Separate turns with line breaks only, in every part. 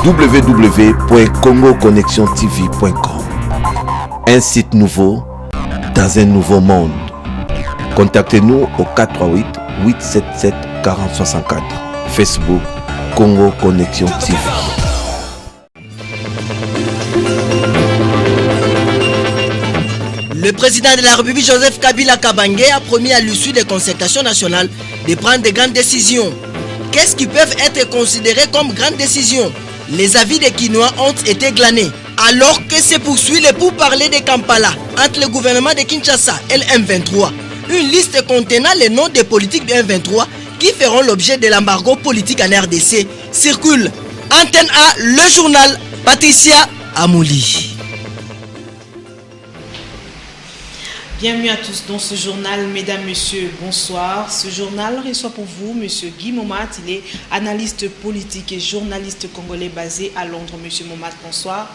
www.congoconnexiontv.com. Un site nouveau dans un nouveau monde. Contactez-nous au 438 877 4064. Facebook Congo Connexion TV.
Le président de la République Joseph Kabila Kabange a promis à l'issue des concertations nationales de prendre de grandes décisions. Qu'est-ce qui peut être considéré comme grandes décisions? Les avis des Kinois ont été glanés. Alors que se poursuit le pourparlers de Kampala entre le gouvernement de Kinshasa et le M23. Une liste contenant les noms des politiques du M23 qui feront l'objet de l'embargo politique en RDC circule. Antenne A, le journal, Patricia Amouli.
Bienvenue à tous dans ce journal, mesdames, messieurs, bonsoir. Ce journal reçoit pour vous monsieur Guy Momat, il est analyste politique et journaliste congolais basé à Londres. Monsieur Momat, bonsoir.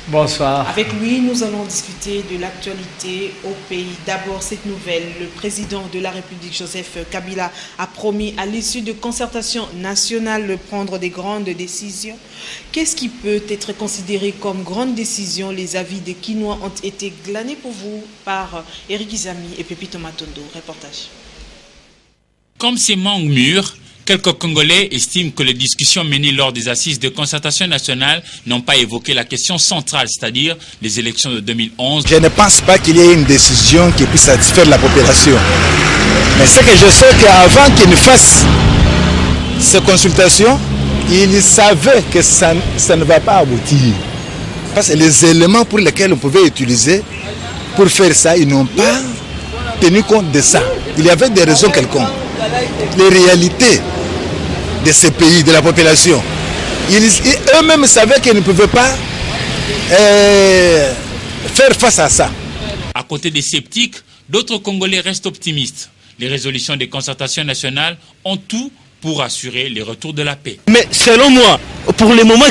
Bonsoir.
Avec lui, nous allons discuter de l'actualité au pays. D'abord, cette nouvelle, le président de la République, Joseph Kabila, a promis à l'issue de concertations nationales de prendre des grandes décisions. Qu'est-ce qui peut être considéré comme grande décision? Les avis des Kinois ont été glanés pour vous par Eric Izami et Pépito Matondo. Reportage.
Comme ces mangues mûres, quelques Congolais estiment que les discussions menées lors des assises de concertation nationale n'ont pas évoqué la question centrale, c'est-à-dire les élections de 2011.
Je ne pense pas qu'il y ait une décision qui puisse satisfaire la population. Mais ce que je sais, qu'avant qu'ils ne fassent ces consultations, ils savaient que ça ne va pas aboutir. Parce que les éléments pour lesquels on pouvait utiliser pour faire ça, ils n'ont pas tenu compte de ça. Il y avait des raisons quelconques. Les réalités de ces pays, de la population. Eux-mêmes savaient qu'ils ne pouvaient pas faire face à ça.
À côté des sceptiques, d'autres Congolais restent optimistes. Les résolutions des concertations nationales ont tout pour assurer le retour de la paix. Mais selon moi, pour le moment,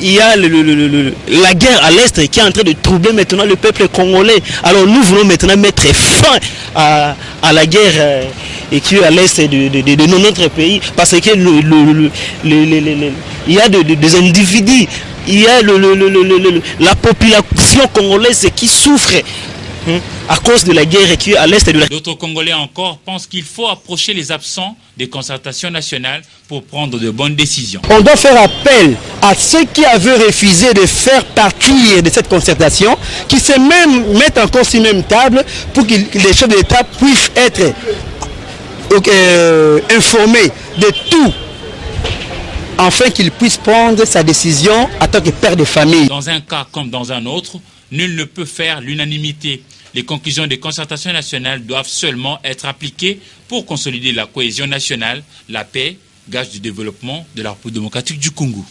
il y a la guerre à l'Est qui est en train de troubler maintenant le peuple congolais. Alors nous voulons maintenant mettre fin à la guerre et qui est à l'Est de notre pays, parce que il y a des individus, il y a la population congolaise qui souffre à cause de la guerre qui est à l'Est de la... D'autres Congolais encore pensent qu'il faut approcher les absents des concertations nationales pour prendre de bonnes décisions.
On doit faire appel à ceux qui avaient refusé de faire partie de cette concertation, qui se mettent encore sur la même table pour que les chefs d'État puissent être informés de tout, afin qu'ils puissent prendre sa décision en tant que père de famille.
Dans un cas comme dans un autre, nul ne peut faire l'unanimité. Les conclusions des concertations nationales doivent seulement être appliquées pour consolider la cohésion nationale, la paix, gage du développement de la République démocratique du Congo.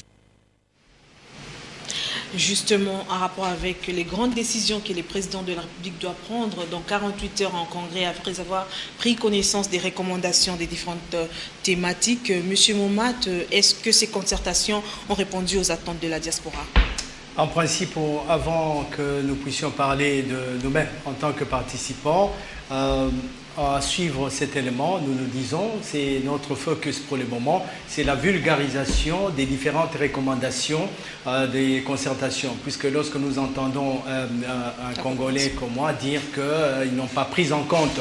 Justement, en rapport avec les grandes décisions que le président de la République doit prendre dans 48 heures en congrès, après avoir pris connaissance des recommandations des différentes thématiques, Monsieur Momat, est-ce que ces concertations ont répondu aux attentes de la diaspora?
En principe, avant que nous puissions parler de nous-mêmes en tant que participants, à suivre cet élément, nous disons, c'est notre focus pour le moment, c'est la vulgarisation des différentes recommandations des concertations. Puisque lorsque nous entendons un Congolais comme moi dire qu'ils n'ont pas pris en compte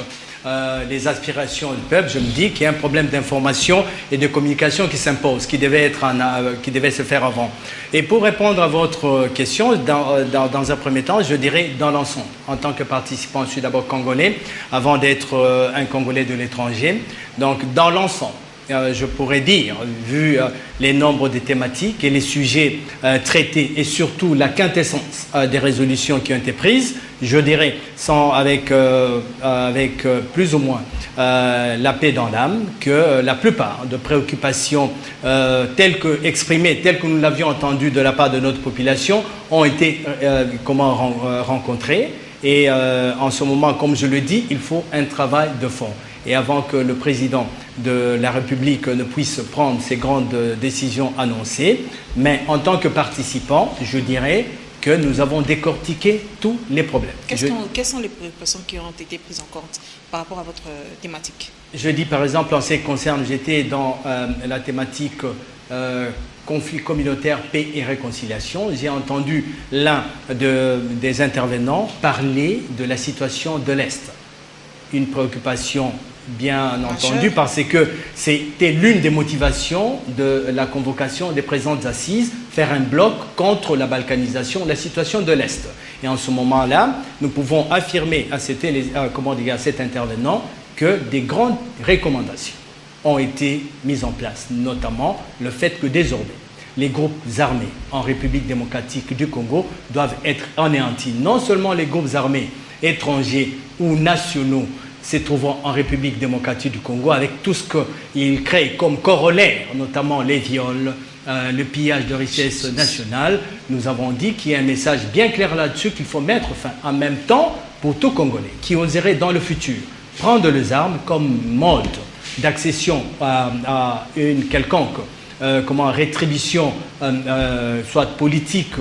les aspirations du peuple, je me dis qu'il y a un problème d'information et de communication qui s'impose, qui devait se faire avant. Et pour répondre à votre question, dans un premier temps, je dirais dans l'ensemble. En tant que participant, je suis d'abord congolais, avant d'être un Congolais de l'étranger. Donc, dans l'ensemble, je pourrais dire, vu les nombres de thématiques et les sujets traités et surtout la quintessence des résolutions qui ont été prises, je dirais, avec plus ou moins la paix dans l'âme, que la plupart de préoccupations telles que exprimées, telles que nous l'avions entendu de la part de notre population, ont été rencontrées. Et en ce moment, comme je le dis, il faut un travail de fond. Et avant que le président de la République ne puisse prendre ces grandes décisions annoncées, mais en tant que participant, je dirais que nous avons décortiqué tous les problèmes.
Quelles sont les préoccupations qui ont été prises en compte par rapport à votre thématique?
Je dis par exemple, en ce qui concerne, j'étais dans la thématique conflit communautaire, paix et réconciliation. J'ai entendu l'un des intervenants parler de la situation de l'Est. Une préoccupation bien entendu, parce que c'était l'une des motivations de la convocation des présentes assises, faire un bloc contre la balkanisation, la situation de l'Est. Et en ce moment-là, nous pouvons affirmer à cet intervenant que des grandes recommandations ont été mises en place, notamment le fait que désormais, les groupes armés en République démocratique du Congo doivent être anéantis. Non seulement les groupes armés étrangers ou nationaux se trouvant en République démocratique du Congo, avec tout ce qu'ils créent comme corollaire, notamment les viols, le pillage de richesses nationales. Nous avons dit qu'il y a un message bien clair là-dessus qu'il faut mettre fin en même temps pour tout Congolais qui oserait dans le futur prendre les armes comme mode d'accession à une quelconque rétribution, soit politique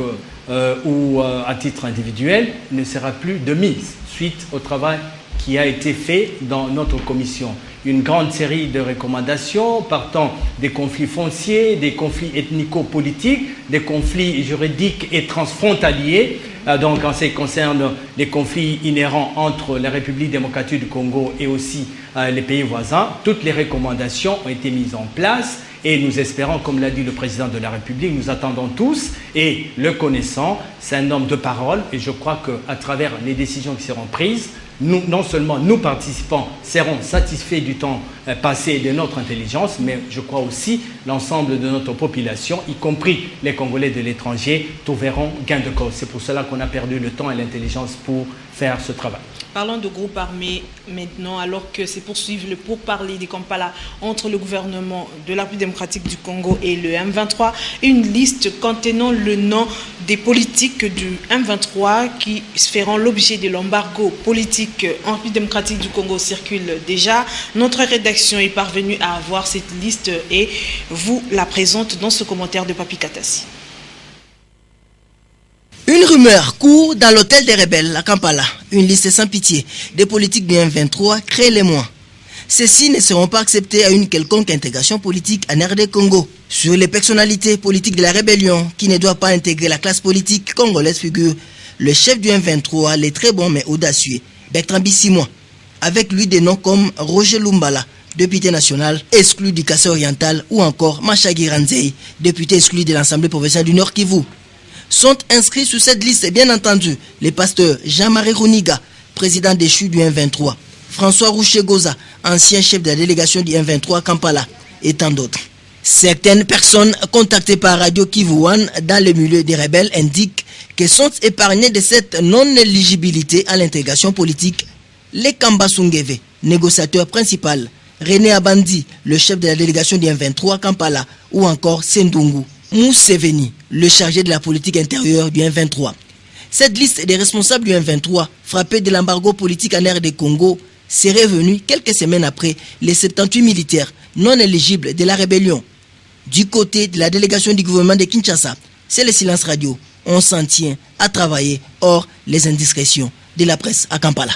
ou à titre individuel, ne sera plus de mise suite au travail qui a été fait dans notre commission. Une grande série de recommandations partant des conflits fonciers, des conflits ethnico-politiques, des conflits juridiques et transfrontaliers. Donc en ce qui concerne les conflits inhérents entre la République démocratique du Congo et aussi les pays voisins, toutes les recommandations ont été mises en place et nous espérons, comme l'a dit le président de la République, nous attendons tous et le connaissant, c'est un homme de parole et je crois qu'à travers les décisions qui seront prises, nous, non seulement nous participants serons satisfaits du temps passé et de notre intelligence, mais je crois aussi l'ensemble de notre population, y compris les Congolais de l'étranger, trouveront gain de cause. C'est pour cela qu'on a perdu le temps et l'intelligence pour faire ce travail.
Parlons de groupes armés maintenant, alors que c'est poursuivre le pourparler des Kampala entre le gouvernement de la République démocratique du Congo et le M23. Une liste contenant le nom des politiques du M23 qui feront l'objet de l'embargo politique en République démocratique du Congo circule déjà. Notre rédaction est parvenue à avoir cette liste et vous la présente dans ce commentaire de Papi Katassi.
Une rumeur court dans l'hôtel des rebelles à Kampala. Une liste sans pitié des politiques du M23 crée les mois. Ceux-ci ne seront pas acceptés à une quelconque intégration politique en RD Congo. Sur les personnalités politiques de la rébellion qui ne doivent pas intégrer la classe politique congolaise figure le chef du M23, le très bon mais audacieux, Bertrand Bissimois. Avec lui des noms comme Roger Lumbala, député national exclu du Kassai oriental, ou encore Machagi Ranzei, député exclu de l'Assemblée provinciale du Nord Kivu. Sont inscrits sur cette liste, bien entendu, les pasteurs Jean-Marie Roniga, président déchu du M23, François Rouché-Goza, ancien chef de la délégation du M23 Kampala, et tant d'autres. Certaines personnes contactées par Radio Kivu One dans le milieu des rebelles indiquent que sont épargnés de cette non-éligibilité à l'intégration politique les Kamba Sungeve, négociateur principal, René Abandi, le chef de la délégation du M23 Kampala, ou encore Sendungu Mousseveni, le chargé de la politique intérieure du M23. Cette liste des responsables du M23, frappés de l'embargo politique en RD Congo, serait venue quelques semaines après les 78 militaires non éligibles de la rébellion. Du côté de la délégation du gouvernement de Kinshasa, c'est le silence radio. On s'en tient à travailler hors les indiscrétions de la presse à Kampala.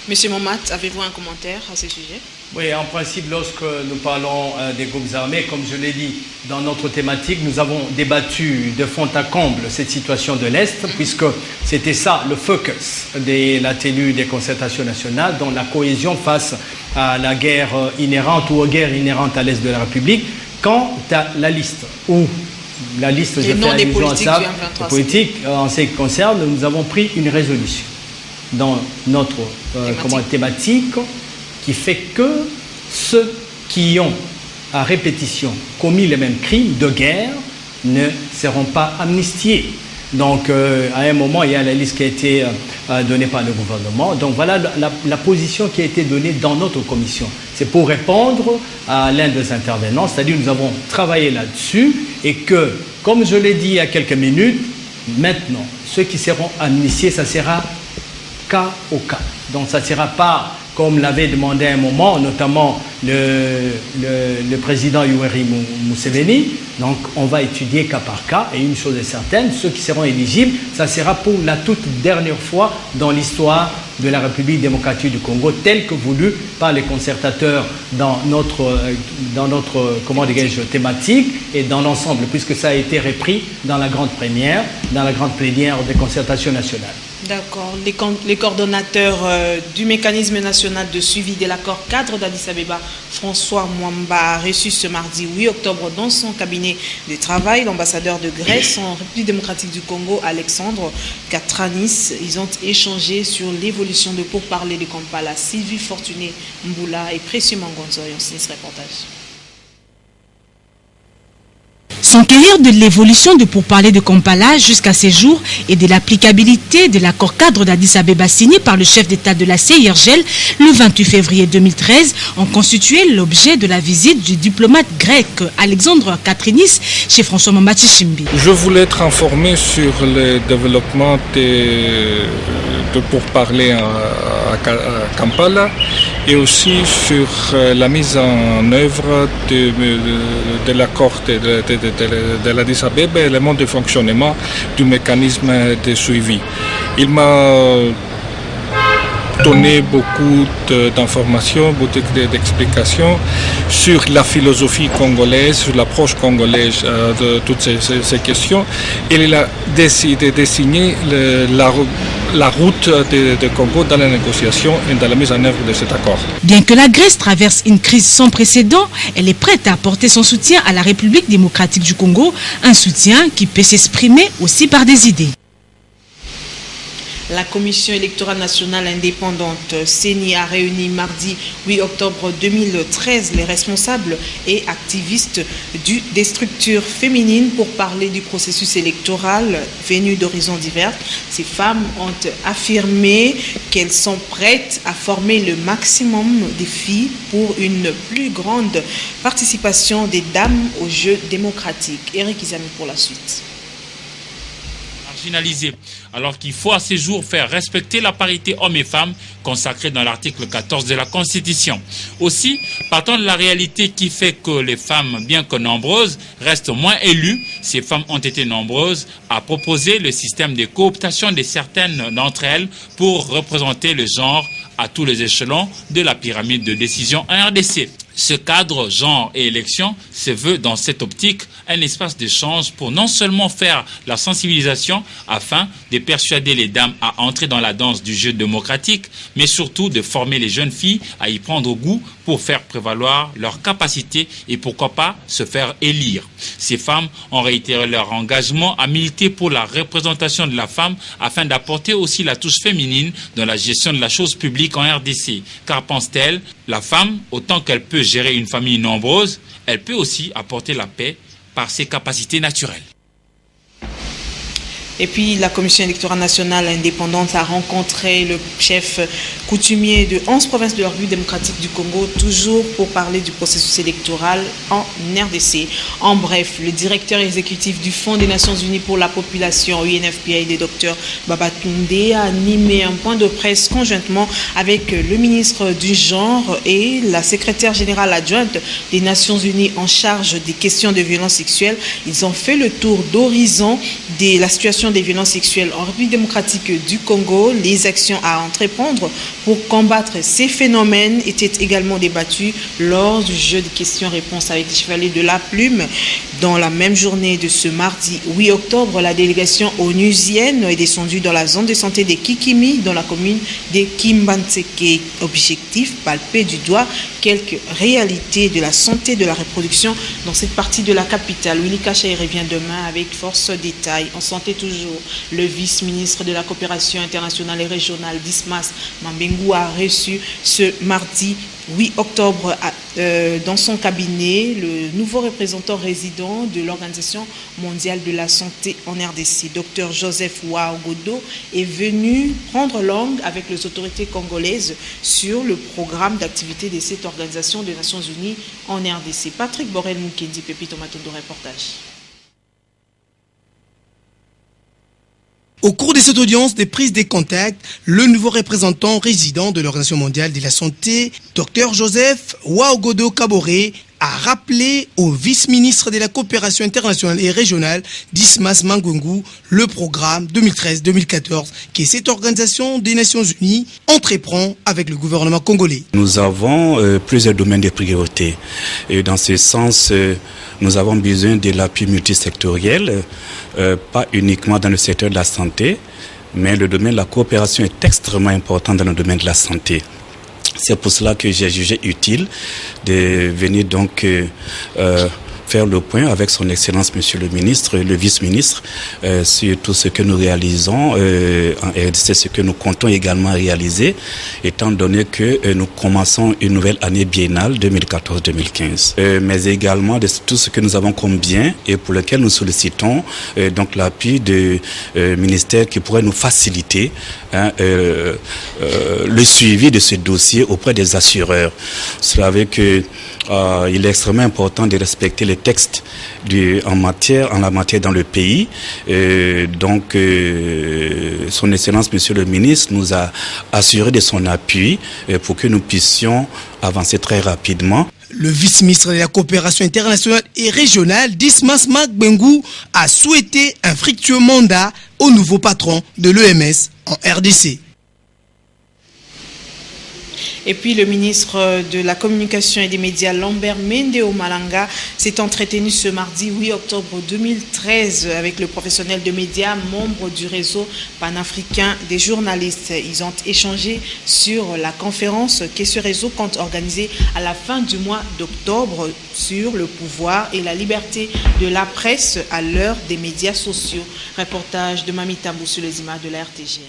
Monsieur Momat, avez-vous un commentaire à ce sujet?
Oui, en principe, lorsque nous parlons des groupes armés, comme je l'ai dit dans notre thématique, nous avons débattu de fond à comble cette situation de l'Est, puisque c'était ça le focus de la tenue des concertations nationales, dans la cohésion face à la guerre inhérente ou aux guerres inhérentes à l'Est de la République. Quant à la liste, ou la liste, je fais allusion à ça, les politiques, en ce qui concerne, nous avons pris une résolution dans notre thématique qui fait que ceux qui ont à répétition commis les mêmes crimes de guerre ne seront pas amnistiés. Donc à un moment, il y a la liste qui a été donnée par le gouvernement. Donc voilà la position qui a été donnée dans notre commission. C'est pour répondre à l'un des intervenants, c'est-à-dire nous avons travaillé là-dessus et que, comme je l'ai dit il y a quelques minutes, maintenant, ceux qui seront amnistiés, ça sera cas au cas. Donc ça ne sera pas comme l'avait demandé à un moment, notamment le président Yoweri Museveni. Donc on va étudier cas par cas, et une chose est certaine, ceux qui seront éligibles, ça sera pour la toute dernière fois dans l'histoire de la République démocratique du Congo, tel que voulu par les concertateurs dans notre comment dirais-je, thématique et dans l'ensemble, puisque ça a été repris dans la grande plénière des concertations nationales.
D'accord. Les coordonnateurs du mécanisme national de suivi de l'accord cadre d'Addis Abeba, François Mwamba, a reçu ce mardi 8 octobre dans son cabinet de travail l'ambassadeur de Grèce en République démocratique du Congo, Alexandre Katranis. Ils ont échangé sur l'évolution de pourparlers de Kampala. Sylvie Fortuné Mboula et Précieux Mangonzo ont signé ce reportage.
S'enquérir de l'évolution de pourparlers de Kampala jusqu'à ces jours et de l'applicabilité de l'accord cadre d'Addis Abeba signé par le chef d'État de la CIRGL le 28 février 2013 ont constitué l'objet de la visite du diplomate grec Alexandre Katranis chez François Mwamba Tshisekedi.
Je voulais être informé sur le développement de pourparlers à Kampala et aussi sur la mise en œuvre de l'accord de l'Addis Abeba et le mode de fonctionnement du mécanisme de suivi. Il m'a donné beaucoup d'informations, beaucoup d'explications sur la philosophie congolaise, sur l'approche congolaise de toutes ces questions. Et il a décidé de signer la route de Congo dans la négociation et dans la mise en œuvre de cet accord.
Bien que la Grèce traverse une crise sans précédent, elle est prête à apporter son soutien à la République démocratique du Congo, un soutien qui peut s'exprimer aussi par des idées.
La Commission électorale nationale indépendante CENI a réuni mardi 8 octobre 2013 les responsables et activistes des structures féminines pour parler du processus électoral venu d'horizons divers. Ces femmes ont affirmé qu'elles sont prêtes à former le maximum des filles pour une plus grande participation des dames aux Jeux démocratiques. Eric Izami pour la suite.
Marginalisés, alors qu'il faut à ces jours faire respecter la parité hommes et femmes consacrée dans l'article 14 de la Constitution. Aussi, partant de la réalité qui fait que les femmes, bien que nombreuses, restent moins élues, ces femmes ont été nombreuses à proposer le système de cooptation de certaines d'entre elles pour représenter le genre à tous les échelons de la pyramide de décision en RDC. Ce cadre genre et élection se veut dans cette optique un espace d'échange pour non seulement faire la sensibilisation afin de persuader les dames à entrer dans la danse du jeu démocratique, mais surtout de former les jeunes filles à y prendre goût pour faire prévaloir leurs capacités et pourquoi pas se faire élire. Ces femmes ont réitéré leur engagement à militer pour la représentation de la femme afin d'apporter aussi la touche féminine dans la gestion de la chose publique en RDC. Car pense-t-elle, la femme, autant qu'elle peut gérer une famille nombreuse, elle peut aussi apporter la paix par ses capacités naturelles.
Et puis la Commission électorale nationale indépendante a rencontré le chef coutumier de 11 provinces de la République démocratique du Congo, toujours pour parler du processus électoral en RDC. En bref, le directeur exécutif du Fonds des Nations Unies pour la population, UNFPA, le Dr Babatunde, a animé un point de presse conjointement avec le ministre du Genre et la secrétaire générale adjointe des Nations Unies en charge des questions de violences sexuelles. Ils ont fait le tour d'horizon de la situation des violences sexuelles en République démocratique du Congo. Les actions à entreprendre pour combattre ces phénomènes étaient également débattues lors du jeu de questions-réponses avec les chevaliers de la plume. Dans la même journée de ce mardi 8 octobre, la délégation onusienne est descendue dans la zone de santé de Kikimi, dans la commune de Kimbanseke. Objectif, palper du doigt quelques réalités de la santé de la reproduction dans cette partie de la capitale. Willy Kachaï revient demain avec force détails. En santé toujours, le vice-ministre de la coopération internationale et régionale d'Ismas, Mambengu, a reçu ce mardi 8 octobre dans son cabinet le nouveau représentant résident de l'Organisation mondiale de la santé en RDC. Dr Joseph Waogodo est venu prendre langue avec les autorités congolaises sur le programme d'activité de cette organisation des Nations Unies en RDC. Patrick Borel-Mukendi, Pépito Matondo, reportage.
Au cours de cette audience de prise de contact, le nouveau représentant résident de l'Organisation mondiale de la santé, Dr Joseph Waogodo Kaboré, a rappelé au vice-ministre de la coopération internationale et régionale, Dismas Mangwengu, le programme 2013-2014 que cette organisation des Nations Unies entreprend avec le gouvernement congolais.
Nous avons plusieurs domaines de priorité. Et dans ce sens, nous avons besoin de l'appui multisectoriel, pas uniquement dans le secteur de la santé, mais le domaine de la coopération est extrêmement important dans le domaine de la santé. C'est pour cela que j'ai jugé utile de venir donc faire le point avec son Excellence Monsieur le Ministre, le Vice-ministre, sur tout ce que nous réalisons en RDC, ce que nous comptons également réaliser, étant donné que nous commençons une nouvelle année biennale 2014-2015. Mais également de tout ce que nous avons comme bien et pour lequel nous sollicitons donc l'appui du ministère qui pourrait nous faciliter le suivi de ce dossier auprès des assureurs. Cela veut que il est extrêmement important de respecter les textes en la matière dans le pays. Donc, son Excellence, Monsieur le Ministre, nous a assuré de son appui pour que nous puissions avancer très rapidement.
Le vice-ministre de la coopération internationale et régionale, Dismas Mangwengu, a souhaité un fructueux mandat au nouveau patron de l'EMS en RDC.
Et puis le ministre de la Communication et des Médias, Lambert Mende Omalanga, s'est entretenu ce mardi 8 octobre 2013 avec le professionnel de médias, membre du réseau panafricain des journalistes. Ils ont échangé sur la conférence que ce réseau compte organiser à la fin du mois d'octobre sur le pouvoir et la liberté de la presse à l'heure des médias sociaux. Reportage de Mamita Tambou sur les images de la RTGR.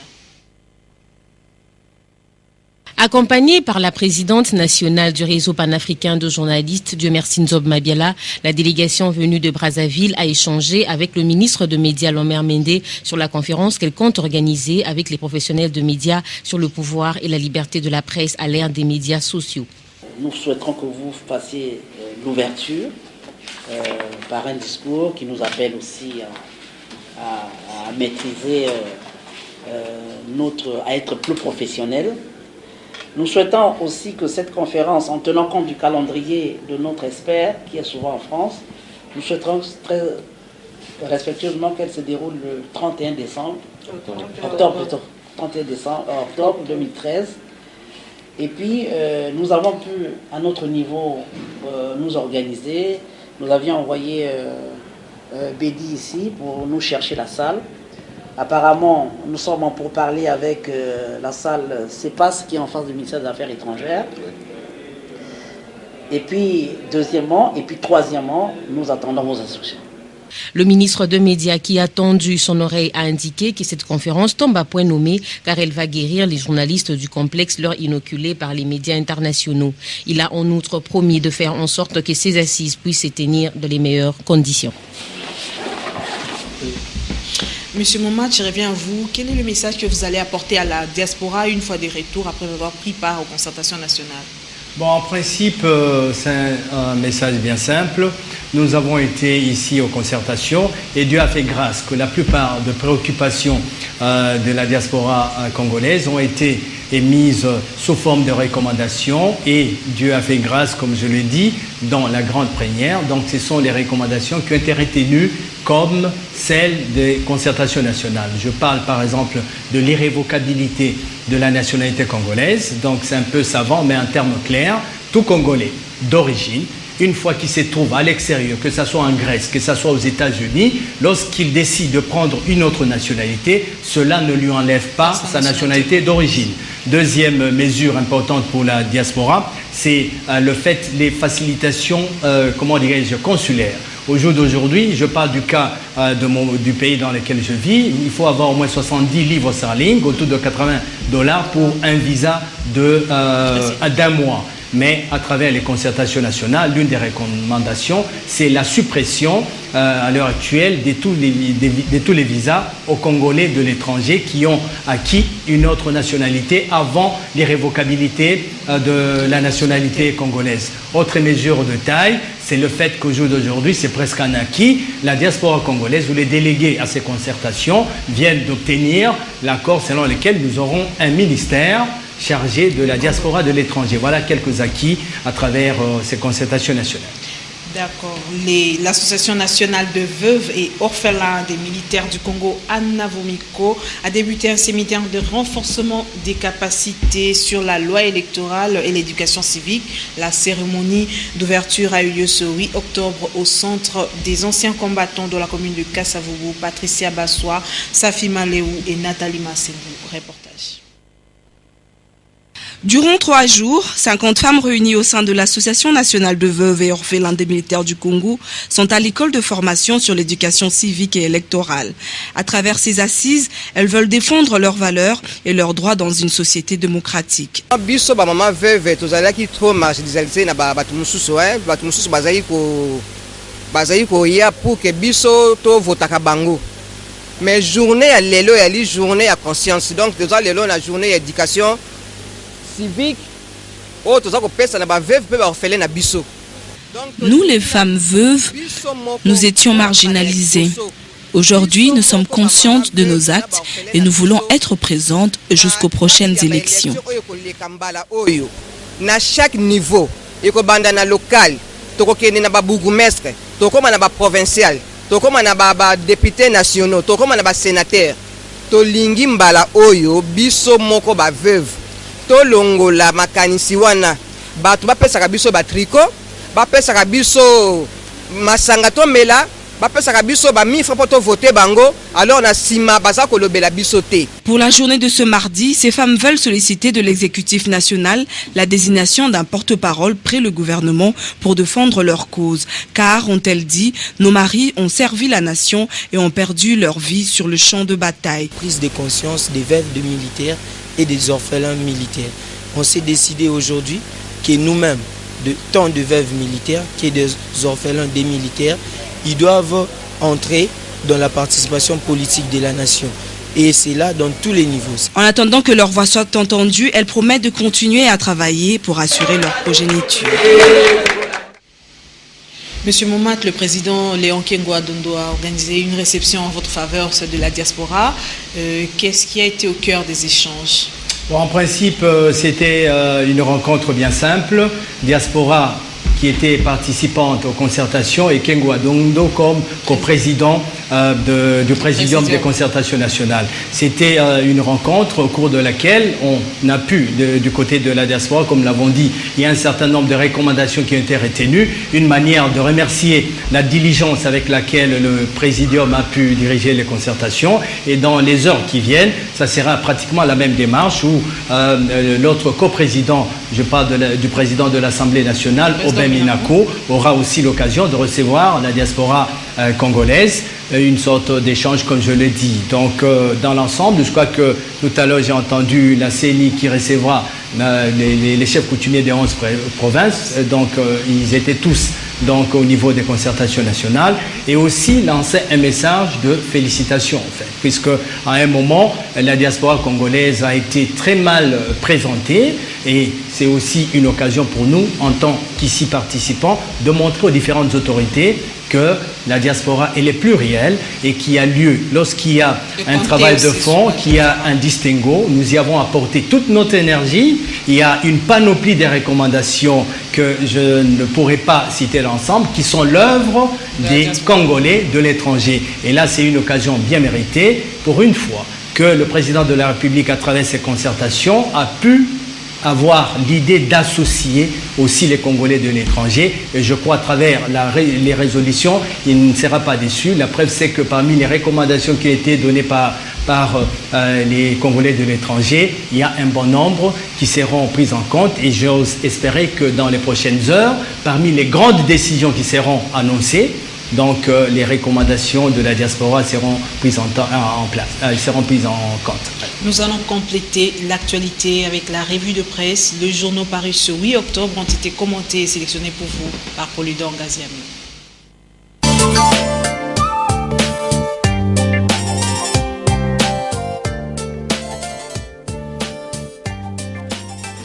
Accompagnée par la présidente nationale du réseau panafricain de journalistes, Dieu merci Nzob Mabiala, la délégation venue de Brazzaville a échangé avec le ministre de Médias Lambert Mende sur la conférence qu'elle compte organiser avec les professionnels de médias sur le pouvoir et la liberté de la presse à l'ère des médias sociaux.
Nous souhaiterons que vous fassiez l'ouverture par un discours qui nous appelle aussi à maîtriser à être plus professionnels. Nous souhaitons aussi que cette conférence, en tenant compte du calendrier de notre expert, qui est souvent en France, nous souhaiterons très respectueusement qu'elle se déroule le 31 décembre, octobre 2013. Et puis, nous avons pu, à notre niveau, nous organiser. Nous avions envoyé Bédi ici pour nous chercher la salle. Apparemment, nous sommes en pourparlers avec la salle CEPAS qui est en face du ministère des Affaires étrangères. Et puis, troisièmement, nous attendons vos instructions.
Le ministre de Médias qui a tendu son oreille a indiqué que cette conférence tombe à point nommé car elle va guérir les journalistes du complexe leur inoculé par les médias internationaux. Il a en outre promis de faire en sorte que ces assises puissent se tenir dans les meilleures conditions.
Monsieur Momat, je reviens à vous. Quel est le message que vous allez apporter à la diaspora une fois de retour après avoir pris part aux concertations nationales?
Bon, en principe, c'est un message bien simple. Nous avons été ici aux concertations et Dieu a fait grâce que la plupart des préoccupations de la diaspora congolaise ont été émises sous forme de recommandations et Dieu a fait grâce, comme je l'ai dit, dans la grande plénière. Donc ce sont les recommandations qui ont été retenues comme celles des concertations nationales. Je parle par exemple de l'irrévocabilité de la nationalité congolaise. Donc c'est un peu savant, mais en termes clairs, tout Congolais d'origine, une fois qu'il se trouve à l'extérieur, que ce soit en Grèce, que ce soit aux États-Unis, lorsqu'il décide de prendre une autre nationalité, cela ne lui enlève pas sa nationalité d'origine. Deuxième mesure importante pour la diaspora, c'est le fait des facilitations, consulaires. Au jour d'aujourd'hui, je parle du cas du pays dans lequel je vis, il faut avoir au moins 70 livres sterling, autour de $80 pour un visa d'un mois. mais à travers les concertations nationales, l'une des recommandations, c'est la suppression à l'heure actuelle de tous les visas aux Congolais de l'étranger qui ont acquis une autre nationalité avant l'irrévocabilité de la nationalité congolaise. Autre mesure de taille, c'est le fait qu'au jour d'aujourd'hui, c'est presque un acquis. La diaspora congolaise ou les délégués à ces concertations viennent d'obtenir l'accord selon lequel nous aurons un ministère chargé de la diaspora de l'étranger. Voilà quelques acquis à travers ces concertations nationales.
D'accord. L'Association nationale de veuves et orphelins des militaires du Congo, Anavomiko, a débuté un séminaire de renforcement des capacités sur la loi électorale et l'éducation civique. La cérémonie d'ouverture a eu lieu ce 8 octobre au centre des anciens combattants de la commune de Kasavubu. Patricia Bassois, Safi Maléou et Nathalie Massengou. Reportage.
Durant 3 jours, 50 femmes réunies au sein de l'Association nationale de veuves et orphelins des militaires du Congo sont à l'école de formation sur l'éducation civique et électorale. À travers ces assises, elles veulent défendre leurs valeurs et leurs droits dans une société démocratique.
Mais journée à l'élo, il y a journée à conscience. Donc, déjà, l'élo, la journée éducation civique.
Nous, les femmes veuves, nous étions marginalisées. Aujourd'hui, nous sommes conscientes de nos actes et nous voulons être présentes jusqu'aux prochaines élections.
À chaque niveau, il y a un local, il y a un bourgmestre, il y a un provincial, il y a un député national, il y a un sénateur. Tolingi mbala oyo biso moko ba veuve tolongola makanisi wana bato bapesaka biso ba tricot bapesaka biso masanga tomela bapesaka biso ba mifra poto voter bango alors na sima baza kolobela biso te.
Pour la journée de ce mardi, ces femmes veulent solliciter de l'exécutif national la désignation d'un porte-parole près le gouvernement pour défendre leur cause. Car, ont-elles dit, nos maris ont servi la nation et ont perdu leur vie sur le champ de bataille.
Prise de conscience des veuves de militaires et des orphelins militaires. On s'est décidé aujourd'hui que nous-mêmes, tant de veuves militaires que des orphelins des militaires, ils doivent entrer dans la participation politique de la nation. Et c'est là dans tous les niveaux.
En attendant que leur voix soit entendue, elles promettent de continuer à travailler pour assurer leur progéniture.
Monsieur Momat, le président Léon Kengo Adondo a organisé une réception en votre faveur de la diaspora. Qu'est-ce qui a été au cœur des échanges?
Bon, en principe, c'était une rencontre bien simple. Diaspora qui était participante aux concertations et Kengo Adondo comme co-président du Présidium des concertations nationales. C'était une rencontre au cours de laquelle on a pu, du côté de la diaspora, comme l'avons dit, il y a un certain nombre de recommandations qui ont été retenues, une manière de remercier la diligence avec laquelle le Présidium a pu diriger les concertations, et dans les heures qui viennent, ça sera pratiquement la même démarche où l'autre co-président, je parle du président de l'Assemblée nationale, Aubin Minako, aura aussi l'occasion de recevoir la diaspora congolaise, une sorte d'échange comme je l'ai dit. Donc dans l'ensemble, je crois que tout à l'heure j'ai entendu la CENI qui recevra les chefs coutumiers des 11 provinces, donc ils étaient tous donc au niveau des concertations nationales, et aussi lancer un message de félicitations en fait, puisque à un moment la diaspora congolaise a été très mal présentée, et c'est aussi une occasion pour nous en tant qu'ici participants de montrer aux différentes autorités que la diaspora elle est plurielle et qu'il y a lieu, lorsqu'il y a un travail de fond, qu'il y a un distinguo, nous y avons apporté toute notre énergie. Il y a une panoplie de recommandations que je ne pourrais pas citer l'ensemble, qui sont l'œuvre des Congolais de l'étranger. Et là, c'est une occasion bien méritée, pour une fois, que le président de la République, à travers ses concertations, a pu avoir l'idée d'associer aussi les Congolais de l'étranger, et je crois à travers les résolutions, il ne sera pas déçu. La preuve, c'est que parmi les recommandations qui ont été données par les Congolais de l'étranger, il y a un bon nombre qui seront prises en compte, et j'ose espérer que dans les prochaines heures, parmi les grandes décisions qui seront annoncées, donc les recommandations de la diaspora seront prises en compte.
Nous allons compléter l'actualité avec la revue de presse. Les journaux parus ce 8 octobre ont été commentés et sélectionnés pour vous par Polydor Gaziami.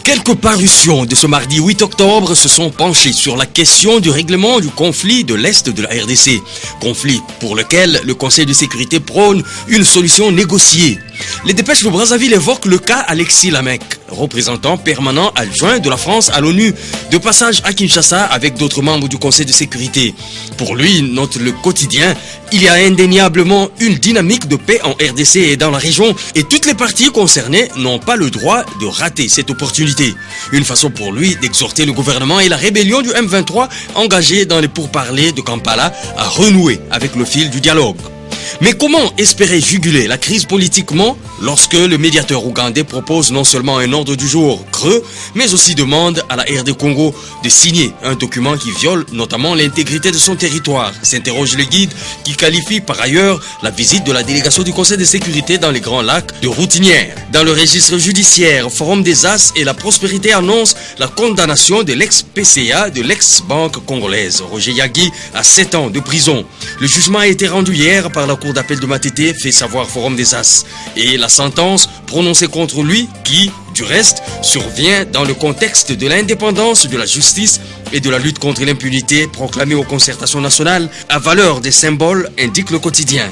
Quelques parutions de ce mardi 8 octobre se sont penchées sur la question du règlement du conflit de l'Est de la RDC. Conflit pour lequel le Conseil de sécurité prône une solution négociée. Les dépêches de Brazzaville évoquent le cas Alexis Lamec, représentant permanent adjoint de la France à l'ONU, de passage à Kinshasa avec d'autres membres du Conseil de sécurité. Pour lui, note le quotidien, il y a indéniablement une dynamique de paix en RDC et dans la région et toutes les parties concernées n'ont pas le droit de rater cette opportunité. Une façon pour lui d'exhorter le gouvernement et la rébellion du M23 engagée dans les pourparlers de Kampala à renouer avec le fil du dialogue. Mais comment espérer juguler la crise politiquement lorsque le médiateur ougandais propose non seulement un ordre du jour creux, mais aussi demande à la RD Congo de signer un document qui viole notamment l'intégrité de son territoire, s'interroge le guide qui qualifie par ailleurs la visite de la délégation du Conseil de sécurité dans les Grands Lacs de routinière. Dans le registre judiciaire, Forum des As et la Prospérité annonce la condamnation de l'ex-PCA de l'ex-banque congolaise, Roger Yagi, à 7 ans de prison. Le jugement a été rendu hier par la Cour d'appel de Matete, fait savoir Forum des As. Et la sentence prononcée contre lui, qui, du reste, survient dans le contexte de l'indépendance de la justice et de la lutte contre l'impunité proclamée aux concertations nationales à valeur des symboles, indique le quotidien.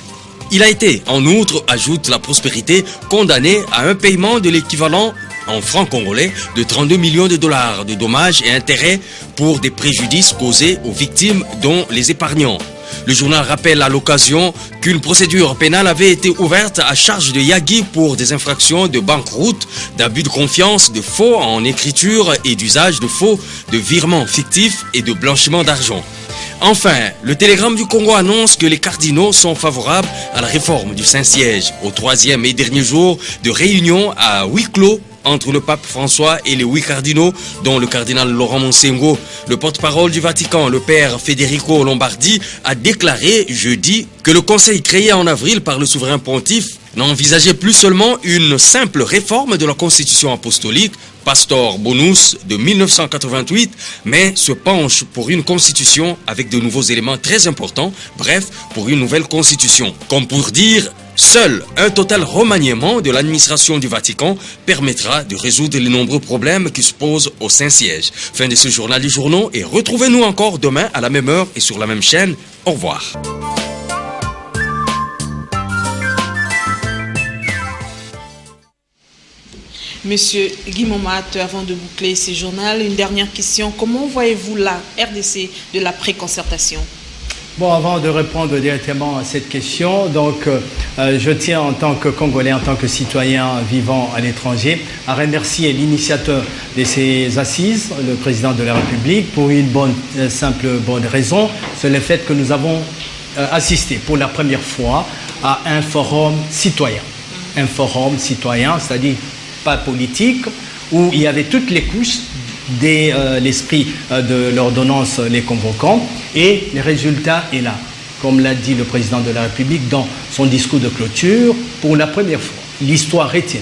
Il a été, en outre, ajoute la Prospérité, condamné à un paiement de l'équivalent en francs congolais de 32 millions de dollars de dommages et intérêts pour des préjudices causés aux victimes dont les épargnants. Le journal rappelle à l'occasion qu'une procédure pénale avait été ouverte à charge de Yagi pour des infractions de banqueroute, d'abus de confiance, de faux en écriture et d'usage de faux, de virements fictifs et de blanchiment d'argent. Enfin, le Télégramme du Congo annonce que les cardinaux sont favorables à la réforme du Saint-Siège au 3e et dernier jour de réunion à huis clos entre le pape François et les 8 cardinaux, dont le cardinal Laurent Monsengo. Le porte-parole du Vatican, le père Federico Lombardi, a déclaré jeudi que le conseil créé en avril par le souverain pontife n'envisageait plus seulement une simple réforme de la constitution apostolique, Pastor Bonus de 1988, mais se penche pour une constitution avec de nouveaux éléments très importants, bref, pour une nouvelle constitution. Comme pour dire, seul un total remaniement de l'administration du Vatican permettra de résoudre les nombreux problèmes qui se posent au Saint-Siège. Fin de ce journal du journaux et retrouvez-nous encore demain à la même heure et sur la même chaîne. Au revoir.
Monsieur Guy Momat, avant de boucler ce journal, une dernière question. Comment voyez-vous la RDC de la pré-concertation?
Bon, avant de répondre directement à cette question, donc je tiens en tant que Congolais, en tant que citoyen vivant à l'étranger, à remercier l'initiateur de ces assises, le président de la République, pour une simple bonne raison, c'est le fait que nous avons assisté pour la première fois à un forum citoyen. Un forum citoyen, c'est-à-dire pas politique, où il y avait toutes les couches de l'esprit de l'ordonnance les convoquant, et le résultat est là. Comme l'a dit le président de la République dans son discours de clôture, pour la première fois, l'histoire retient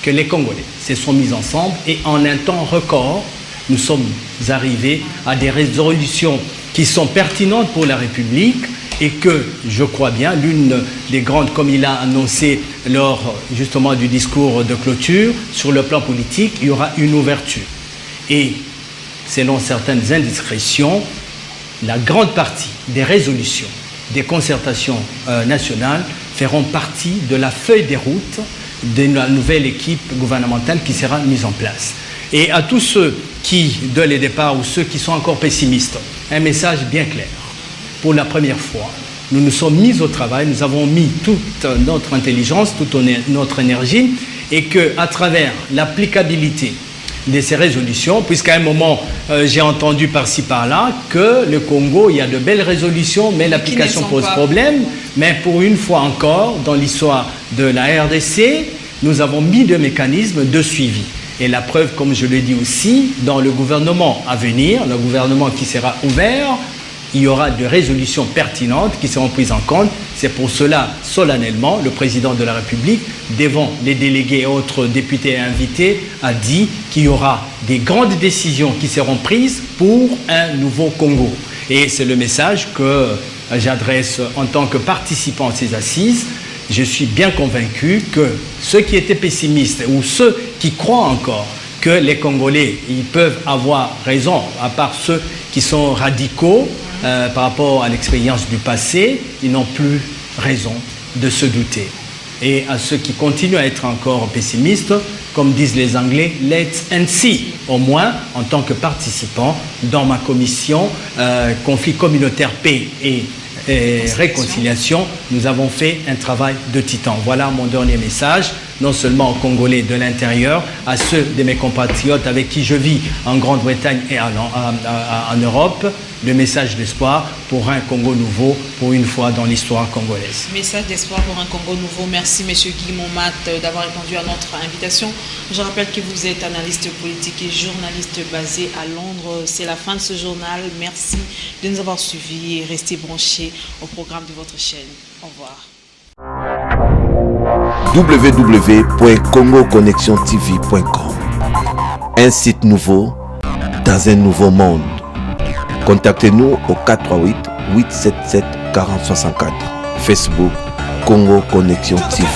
que les Congolais se sont mis ensemble et en un temps record, nous sommes arrivés à des résolutions qui sont pertinentes pour la République et que, je crois bien, l'une des grandes, comme il a annoncé lors justement du discours de clôture, sur le plan politique, il y aura une ouverture. Et selon certaines indiscrétions, la grande partie des résolutions des concertations nationales feront partie de la feuille de route de la nouvelle équipe gouvernementale qui sera mise en place. Et à tous ceux qui, dès le départ, ou ceux qui sont encore pessimistes, un message bien clair. Pour la première fois, nous nous sommes mis au travail, nous avons mis toute notre intelligence, toute notre énergie, et qu'à travers l'applicabilité de ces résolutions, puisqu'à un moment, j'ai entendu par-ci par-là que le Congo, il y a de belles résolutions, mais l'application pose problème. Mais pour une fois encore, dans l'histoire de la RDC, nous avons mis des mécanismes de suivi. Et la preuve, comme je l'ai dit aussi, dans le gouvernement à venir, le gouvernement qui sera ouvert, il y aura des résolutions pertinentes qui seront prises en compte. C'est pour cela, solennellement, le président de la République, devant les délégués et autres députés et invités, a dit qu'il y aura des grandes décisions qui seront prises pour un nouveau Congo. Et c'est le message que j'adresse en tant que participant à ces assises. Je suis bien convaincu que ceux qui étaient pessimistes ou ceux qui croient encore que les Congolais, ils peuvent avoir raison, à part ceux qui sont radicaux par rapport à l'expérience du passé, ils n'ont plus raison de se douter. Et à ceux qui continuent à être encore pessimistes, comme disent les Anglais, let's and see. Au moins, en tant que participant dans ma commission conflit communautaire, paix et réconciliation, nous avons fait un travail de titan. Voilà mon dernier message, non seulement aux Congolais de l'intérieur, à ceux de mes compatriotes avec qui je vis en Grande-Bretagne et en Europe, le message d'espoir pour un Congo nouveau, pour une fois dans l'histoire congolaise.
Message d'espoir pour un Congo nouveau. Merci, M. Guy Momat, d'avoir répondu à notre invitation. Je rappelle que vous êtes analyste politique et journaliste basé à Londres. C'est la fin de ce journal. Merci de nous avoir suivis et restez branchés au programme de votre chaîne. Au revoir.
www.congoconnexiontv.com. Un site nouveau dans un nouveau monde. Contactez-nous au 438 877 4064. Facebook Congo Connexion TV.